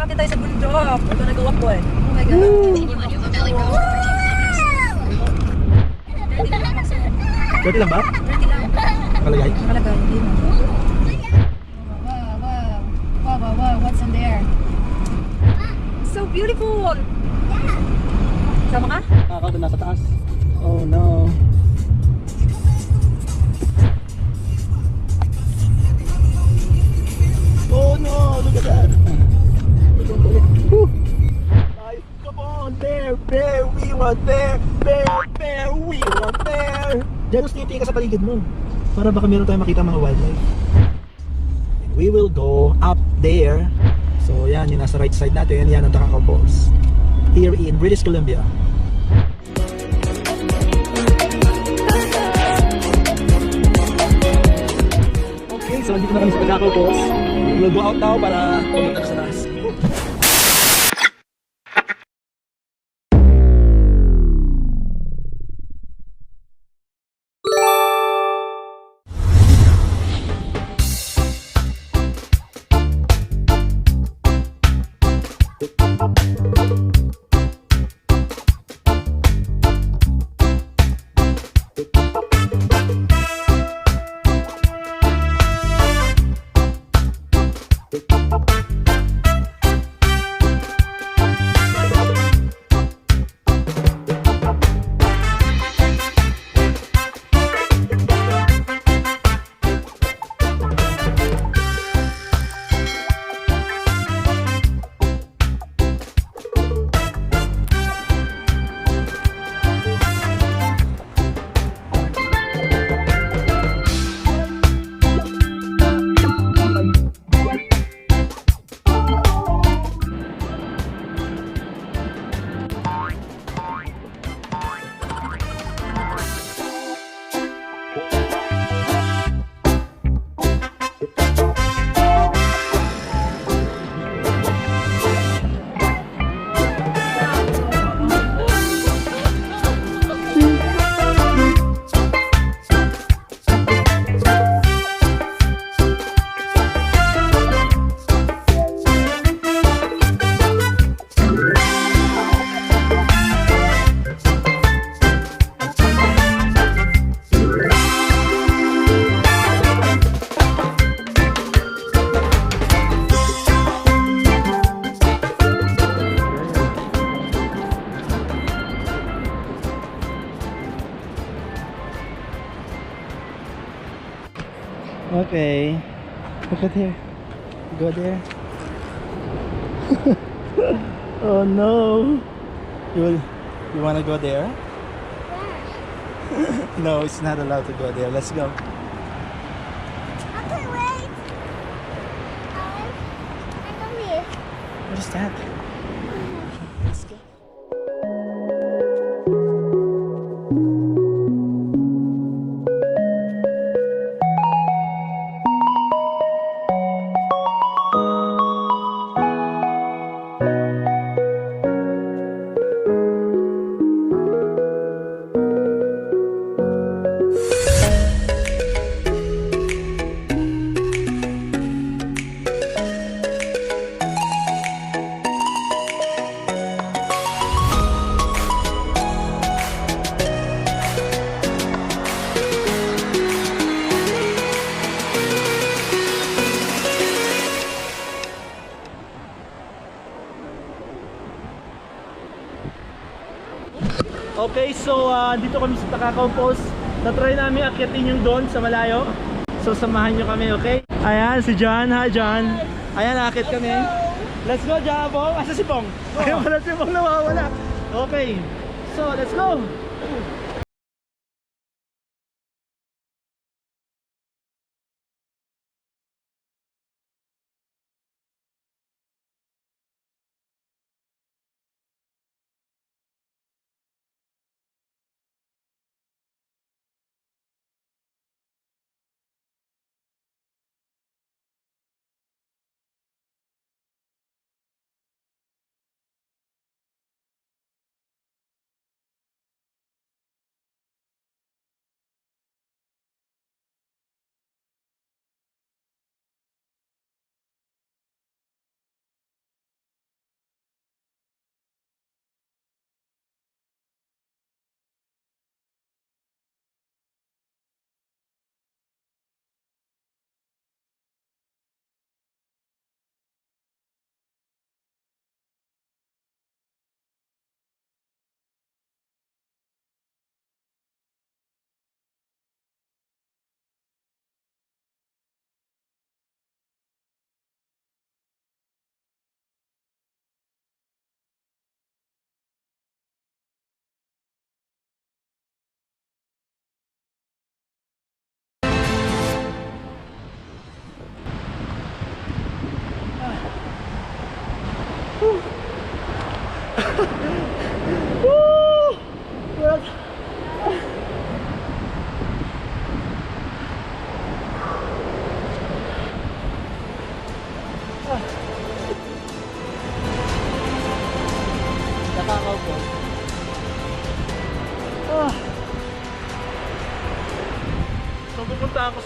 Ate tayo sa bundok. We're gonna go up one. Oh my God. Dirty lang ba? 30 lang. Nakalagay? Nakalagay, hindi mo. Whoa, what's in there? So beautiful! Sama ka? Nakakaw doon nasa taas. Oh no. Oh no, look at that. Whew. Guys, come on, there, we want there, we want there. Diyan titi ka sa paligid mo. Para baka meron tayong makita mga wildlife. We will go up there. So yan, yung nasa right side natin, yan ang Takakaw Falls. Here in British Columbia. Okay, so dito na kami sa Takakaw Falls. We'll go out now para pumunta sa taas. Okay, look at here. Go there. Oh no. You wanna go there? No, it's not allowed to go there. Let's go. Okay, wait. I come here. What is that? Let's go. Okay, so dito kami sa Takakaw Falls. Na-try namin akyatin yung doon sa malayo. So samahan nyo kami, okay? Ayan, si John. Hi, John. Ayan, akit kami. Let's go, Jabo. Asa si Pong? Ayun pala si Pong nawawala. Okay, so let's go.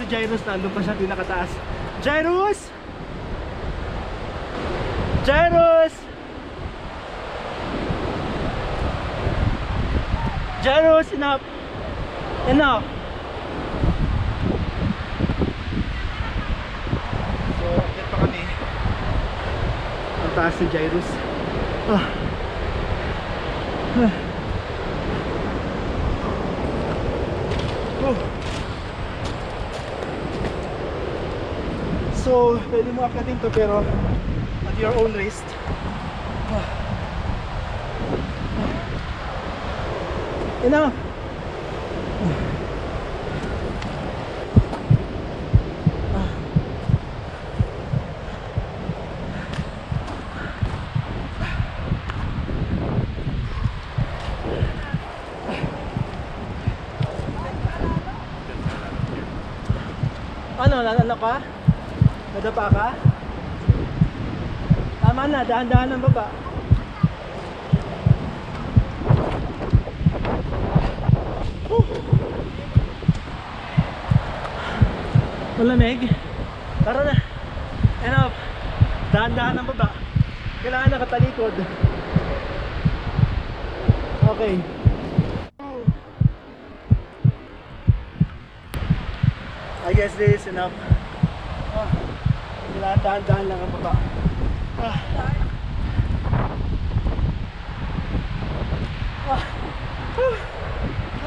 Jairus, nandun pa siya pinakataas. Jairus! Jairus! Jairus, enough! Enough! So, akit pa kami. Ang taas ni Jairus. Ah. Ah. Oh. So, pwede mo akyatin to pero at your own risk. Enough! Ano, ano ka? Nadapa ka? Tama na, dahan-dahan ng baba. Malamig. Tara na. Enough. Dahan-dahan ng baba. Kailangan nakatalikod. Okay. I guess this is enough. Kailangan dahan-dahan lang ang baba.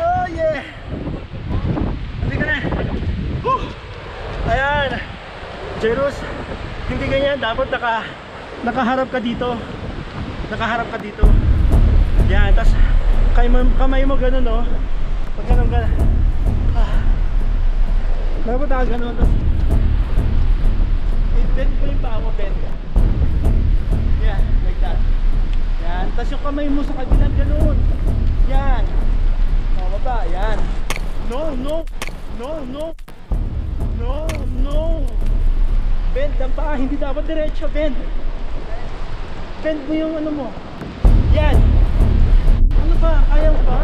Oh yeah! Hindi ka na. Ayan. Jairus, hindi ganyan. Dapat nakaharap ka dito. Nakaharap ka dito. Yan. Tapos kamay mo ganun, no? Pag ganun ka. Dapat ako ganun. Tapos bend mo yung paa mo, bend. Yan, like that. Yan. Tapos yung kamay mo sa kabilang ganun. Yan. O, baba. Yan. No, no. No, no. No, no. Bend ang paa, hindi dapat diretso, bend. Bend mo yung ano mo. Yan. Ano pa? Kaya mo pa?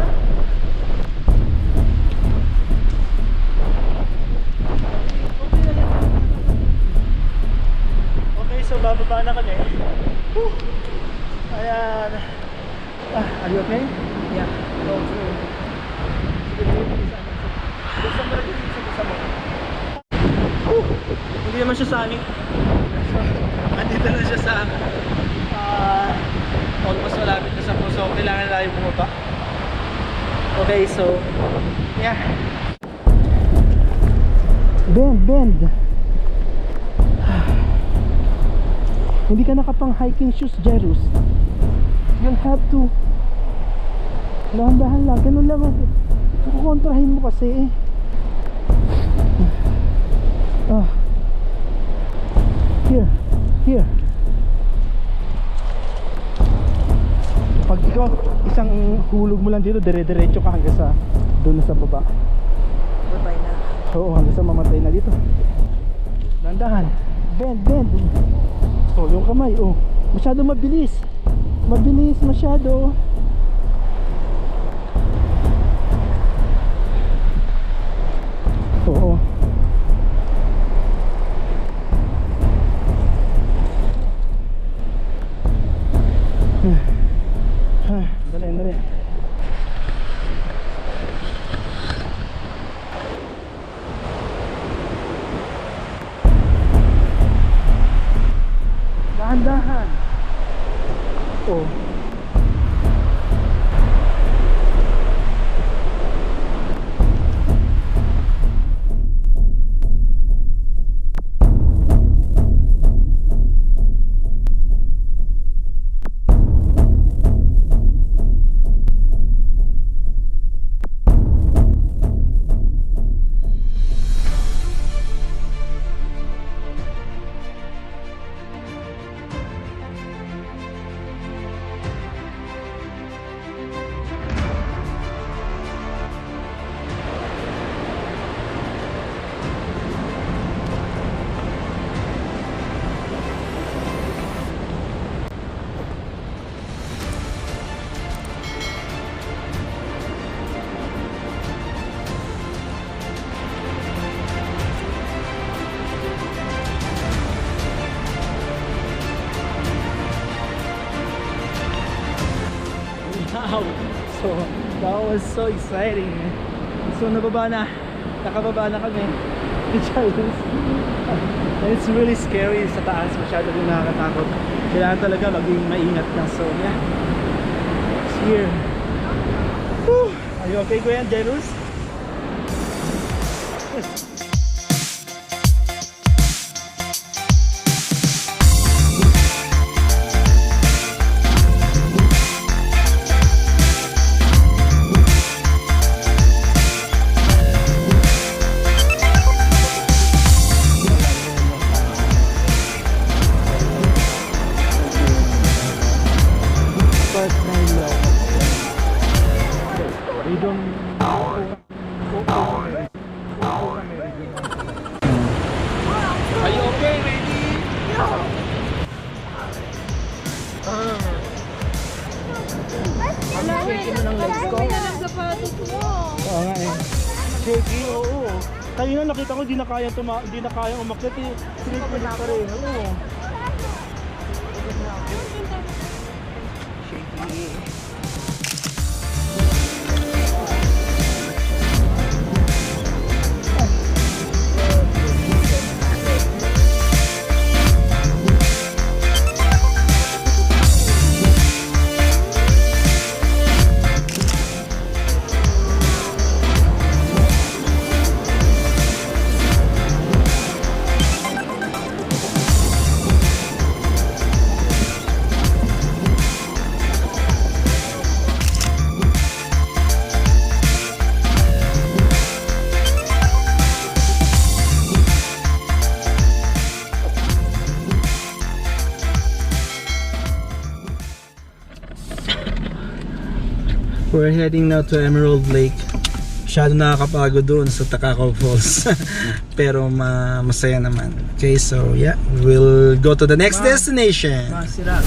Okay, so bababa na kami. Ayan. Are you okay? Yeah. Okay. Gusto mo rin sa mo. Hindi naman siya sa amin. Andito na siya sa almost malapit na sa puso. Kailangan na tayo bumaba. Okay, so yeah. Bend. Hindi ka nakapang hiking shoes, Jairus. You'll have to dahan-dahan lang. Ganun lang. Kukontrahin mo kasi Here. Pag ikaw isang hulog mo lang dito, dire-diretso ka hanggang sa doon sa baba. Bye na. Oo, hanggang sa mamatay na dito. Dandahan. Bend. Oh, yung kamay. Oh, masyado mabilis. Mabilis masyado. Oo. Dali. Dahan-dahan. Oh. Wow! So, that was so exciting. So, nakababa na kami. And it's really scary sa taas. Masyado din nakakatakot. Kailangan talaga maging maingat na. So, yeah. It's here. Whew. Are you okay, Kuya Jairus? Are you okay, ready? Wala, shaky mo ng legs ko. Oo nga eh. Shaky, oo. Kanina nakita ko, di na kaya umakyat eh. Sinipin pa rin, oo. Shaky. We're heading now to Emerald Lake. Masyado nakakapagod doon sa Takakaw Falls. Pero masaya naman. Okay, so yeah, we'll go to the next destination. Masira.